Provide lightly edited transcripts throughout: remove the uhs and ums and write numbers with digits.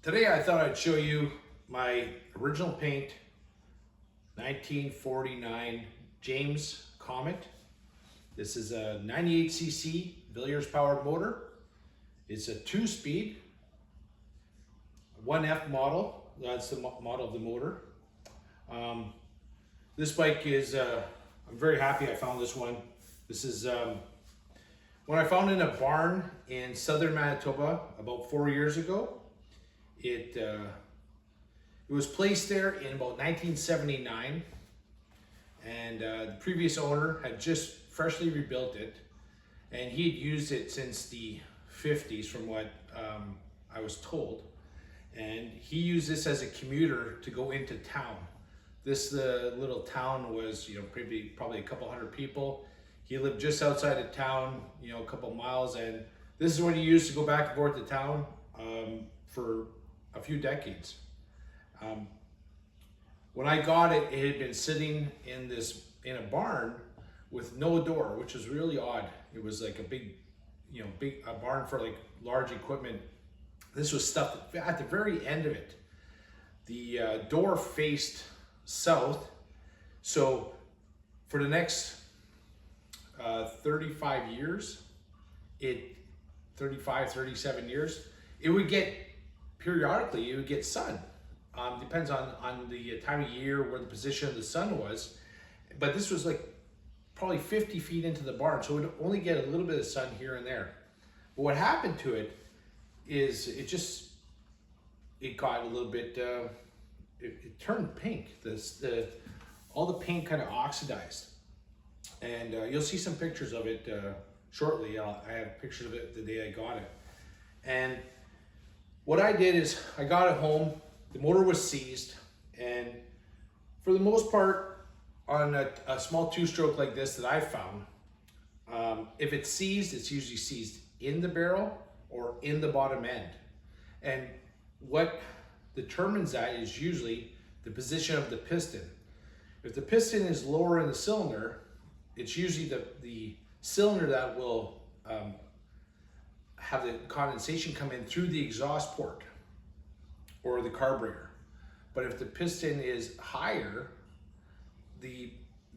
Today I thought I'd show you my original paint 1949 James Comet. This is a 98cc Villiers powered motor. It's a 2-speed 1F model. That's the model of the motor. This bike is, I'm very happy I found this one. This is one I found in a barn in southern Manitoba about 4 years ago. It was placed there in about 1979, and the previous owner had just freshly rebuilt it, and he had used it since the 50s from what I was told. And he used this as a commuter to go into town. This little town was, probably a couple hundred people. He lived just outside of town, a couple miles, and this is what he used to go back and forth to town for a few decades. When I got it, it had been sitting in a barn with no door, which was really odd. It was like a big barn for like large equipment. This was stuffed at the very end of it. The door faced south, so for the next 35 years, 37 years, it would get periodically, it would get sun. Depends on the time of year, where the position of the sun was. But this was like probably 50 feet into the barn, so it would only get a little bit of sun here and there. But what happened to it is it got a little bit, it turned pink. All the paint kind of oxidized. And you'll see some pictures of it shortly. I have pictures of it the day I got it. And what I did is I got it home, the motor was seized, and for the most part on a small 2-stroke like this that I found, if it's seized, it's usually seized in the barrel or in the bottom end. And what determines that is usually the position of the piston. If the piston is lower in the cylinder, it's usually the cylinder that will have the condensation come in through the exhaust port or the carburetor. But if the piston is higher,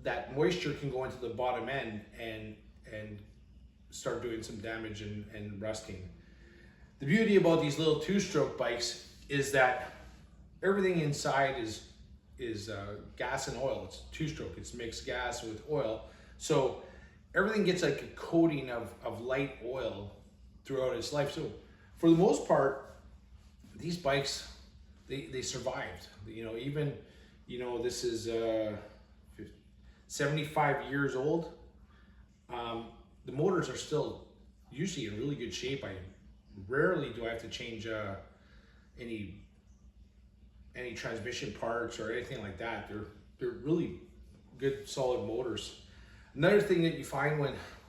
that moisture can go into the bottom end and start doing some damage and rusting. The beauty about these little 2-stroke bikes is that everything inside is gas and oil. It's 2-stroke, it's mixed gas with oil. So everything gets like a coating of light oil throughout its life. So for the most part, these bikes, they survived. Even this is 75 years old. The motors are still usually in really good shape. Rarely do I have to change any transmission parts or anything like that. They're really good, solid motors. Another thing that you find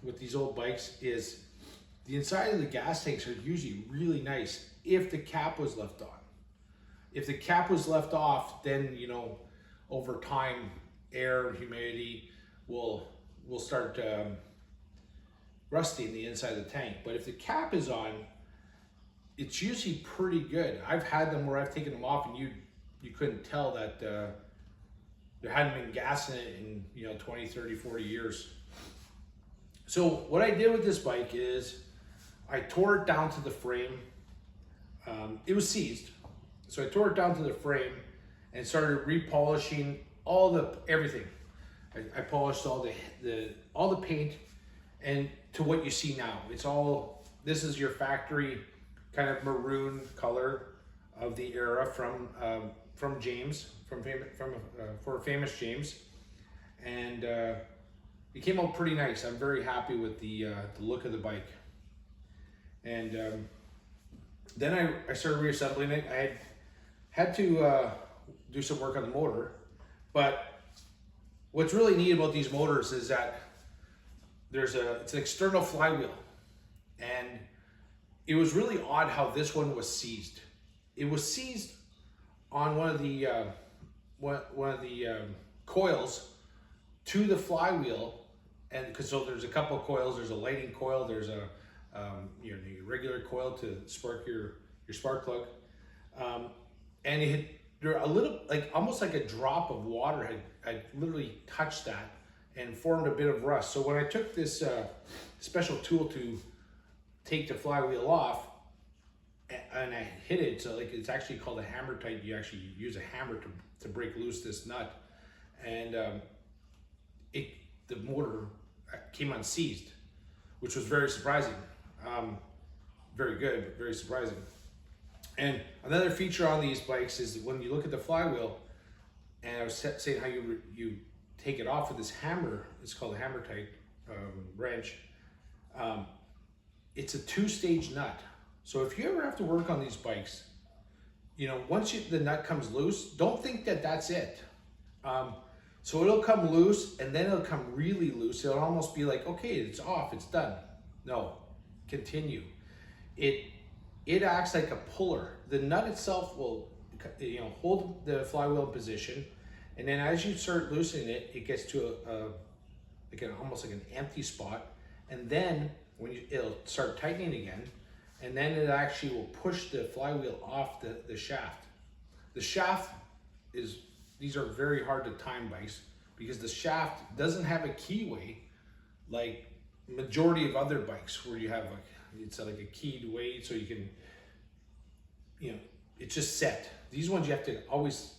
with these old bikes is the inside of the gas tanks are usually really nice if the cap was left on. If the cap was left off, then over time, air and humidity will start rusting the inside of the tank. But if the cap is on, it's usually pretty good. I've had them where I've taken them off and you couldn't tell that there hadn't been gas in it in 20, 30, 40 years. So what I did with this bike is I tore it down to the frame. It was seized, so I tore it down to the frame and started repolishing everything. I polished all the paint, and to what you see now, this is your factory kind of maroon color of the era from James, for famous James, and it came out pretty nice. I'm very happy with the look of the bike. And then I started reassembling it. I had to do some work on the motor, but what's really neat about these motors is that it's an external flywheel, and it was really odd how this one was seized. It was seized on one of the coils to the flywheel, and so there's a couple of coils. There's a lighting coil. There's a regular coil to spark your spark plug. And it had, there a little, like almost like a drop of water had literally touched that and formed a bit of rust. So when I took this special tool to take the flywheel off, and I hit it, so like it's actually called a hammer tight. You actually use a hammer to break loose this nut, and the motor came unseized, which was very surprising. Very good, but very surprising. And another feature on these bikes is when you look at the flywheel, and I was saying how you take it off with this hammer. It's called a hammer tight wrench. It's a 2-stage nut. So if you ever have to work on these bikes, you know, once the nut comes loose, don't think that that's it. So it'll come loose and then it'll come really loose. It'll almost be like, okay, it's off, it's done. No, continue. It acts like a puller. The nut itself will, you know, hold the flywheel in position, and then as you start loosening it, it gets to almost like an empty spot, and then it'll start tightening again. And then it actually will push the flywheel off the shaft. The shaft these are very hard to time bikes because the shaft doesn't have a keyway like majority of other bikes where you have it's like a keyed way so you can, you know, it's just set. These ones you have to always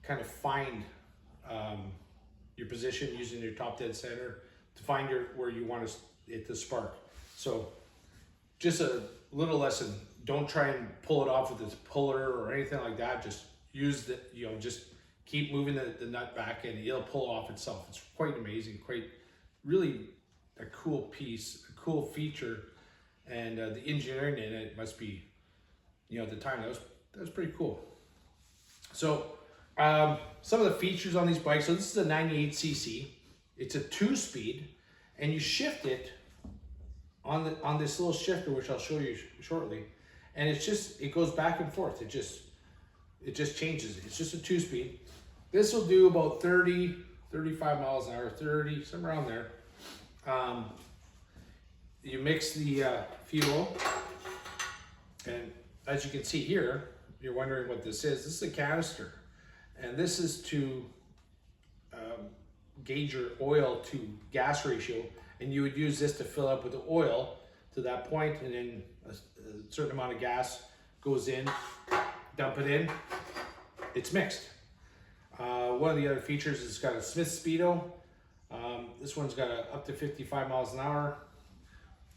kind of find your position using your top dead center to find where you want it to spark. So just a little lesson, don't try and pull it off with this puller or anything like that. Just use just keep moving the nut back and it'll pull off itself. It's quite amazing, quite really a cool piece, a cool feature, and the engineering in it must be, you know, at the time that was pretty cool. So some of the features on these bikes, so this is a 98cc, it's a 2-speed, and you shift it on this little shifter, which I'll show you shortly, and it goes back and forth. It just changes. It's just a 2-speed. This will do about 30, 35 miles an hour, 30, somewhere around there. You mix the fuel, and as you can see here, you're wondering what this is. This is a canister, and this is to gauge your oil to gas ratio, and you would use this to fill up with the oil to that point, and then a certain amount of gas goes in, dump it in, it's mixed. One of the other features is it's got a Smith Speedo. This one's got up to 55 miles an hour.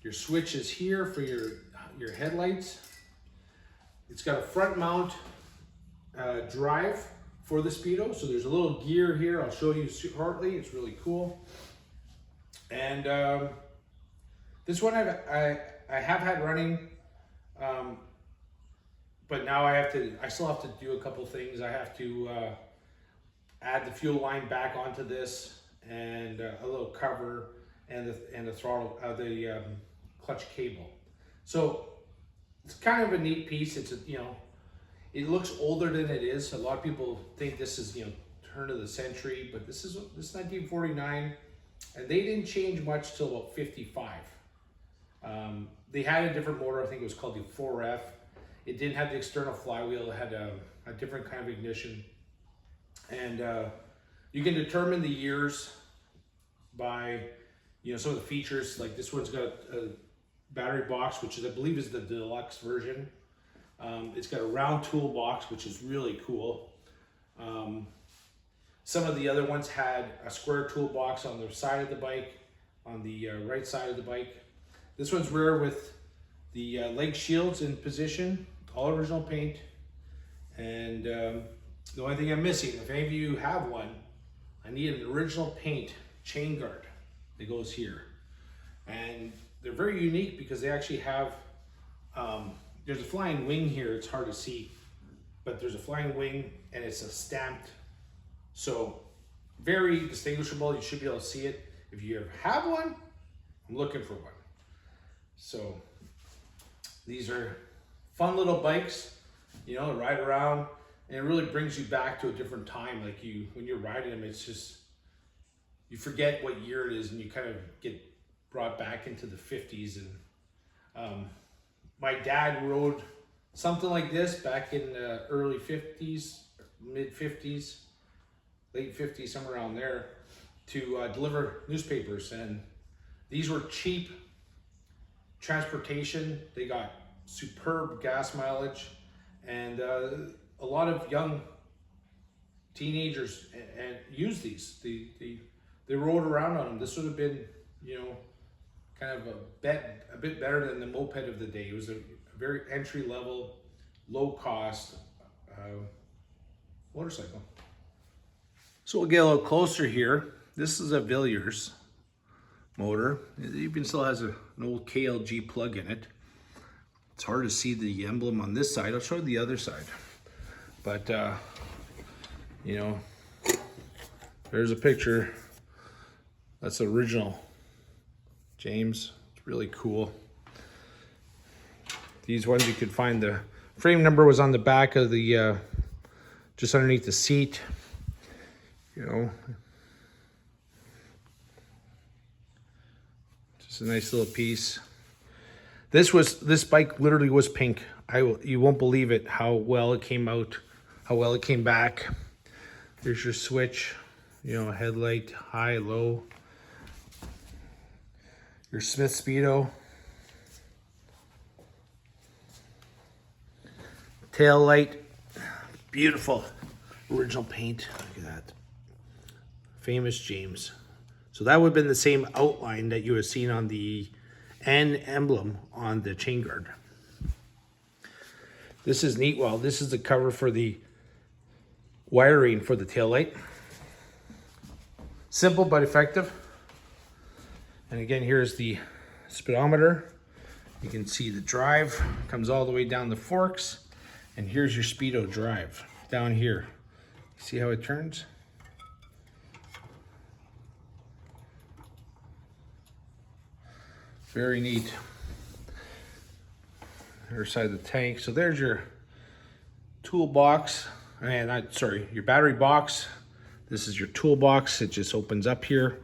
Your switch is here for your headlights. It's got a front mount drive for the Speedo. So there's a little gear here. I'll show you shortly. It's really cool. And this one I have had running, but now I still have to do a couple things. I have to add the fuel line back onto this, and a little cover, and the throttle, the clutch cable. So it's kind of a neat piece. It's it looks older than it is. A lot of people think this is turn of the century, but this is 1949, and they didn't change much till about 55. They had a different motor. I think it was called the 4F. It didn't have the external flywheel. It had a different kind of ignition. And you can determine the years by some of the features. Like this one's got a battery box, which I believe is the deluxe version. It's got a round toolbox, which is really cool. Some of the other ones had a square toolbox on the side of the bike, on the right side of the bike. This one's rare with the leg shields in position, all original paint. And the only thing I'm missing, if any of you have one, I need an original paint chain guard that goes here. And they're very unique because they actually have, there's a flying wing here. It's hard to see, but there's a flying wing and it's a stamped. So very distinguishable. You should be able to see it. If you have one, I'm looking for one. So these are fun little bikes, to ride around, and it really brings you back to a different time. Like when you're riding them, it's just, you forget what year it is and you kind of get brought back into the 50s. And my dad rode something like this back in the early 50s, mid 50s, late 50s, somewhere around there, to deliver newspapers. And these were cheap transportation. They got superb gas mileage, and a lot of young teenagers and use these. They rode around on them. This would have been, you know, kind of a bit better than the moped of the day. It was a very entry level, low cost motorcycle. So we'll get a little closer here. This is a Villiers motor. It even still has an old KLG plug in it. It's hard to see the emblem on this side. I'll show you the other side. But you know, there's a picture. That's the original James. It's really cool. These ones you could find, the frame number was on the back of the just underneath the seat. You know, just a nice little piece. This bike literally was pink. You won't believe it how well it came out, how well it came back. There's your switch, you know, headlight, high, low. Your Smith Speedo. Tail light, beautiful original paint. Look at that. Famous James. So that would have been the same outline that you have seen on the N emblem on the chain guard. This is neat. Well, this is the cover for the wiring for the tail light. Simple but effective. And again, here's the speedometer. You can see the drive comes all the way down the forks. And here's your Speedo drive down here. See how it turns? Very neat. Other side of the tank. So there's your toolbox. Your battery box. This is your toolbox. It just opens up here.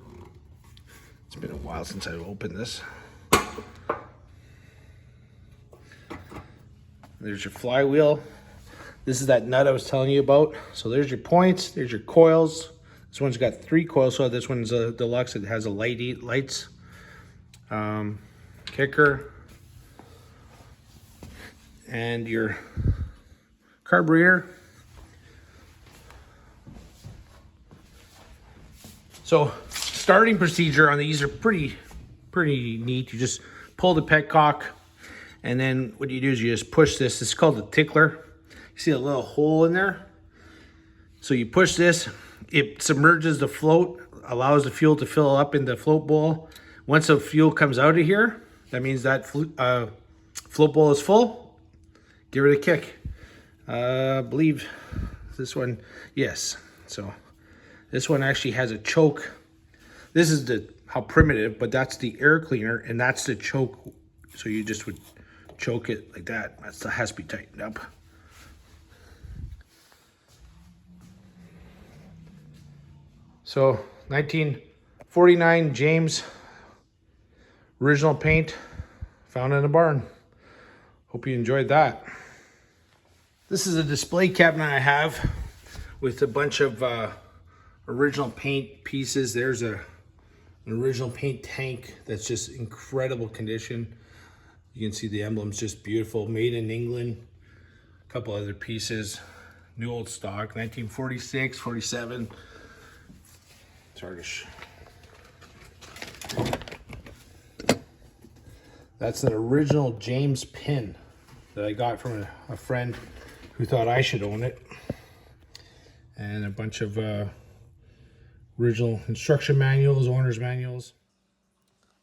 It's been a while since I've opened this. There's your flywheel. This is that nut I was telling you about. So there's your points, there's your coils. This one's got 3 coils, so this one's a deluxe. It has a lights. Kicker. And your carburetor. So starting procedure on these are pretty neat. You just pull the petcock, and then what you do is you just push this. It's called a tickler. You see a little hole in there? So you push this, it submerges the float, allows the fuel to fill up in the float bowl. Once the fuel comes out of here, that means that float bowl is full. Give it a kick. I believe this one, yes. So this one actually has a choke. This is how primitive, but that's the air cleaner, and that's the choke. So you just would choke it like that. That has to be tightened up. So 1949 James, original paint, found in a barn. Hope you enjoyed that. This is a display cabinet I have with a bunch of original paint pieces. There's an original paint tank that's just incredible condition. You can see the emblem's just beautiful, made in England. A couple other pieces, new old stock, 1946, 47. It's hard to That's an original James pin that I got from a friend who thought I should own it. And a bunch of original instruction manuals, owner's manuals.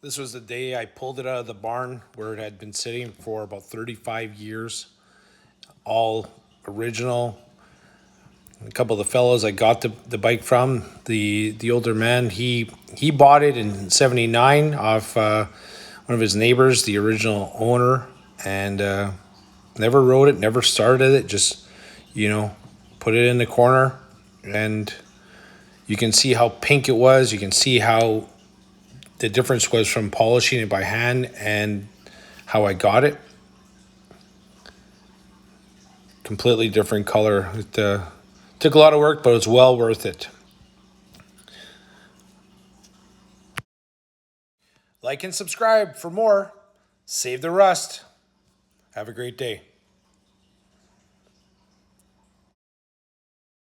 This was the day I pulled it out of the barn where it had been sitting for about 35 years. All original. A couple of the fellows I got the bike from, the older man, he bought it in '79 off one of his neighbors, the original owner, and never rode it, never started it, just, you know, put it in the corner, and you can see how pink it was. You can see how the difference was from polishing it by hand and how I got it. completely different color. It took a lot of work, but it was well worth it. Like and subscribe for more. Save the rust. Have a great day.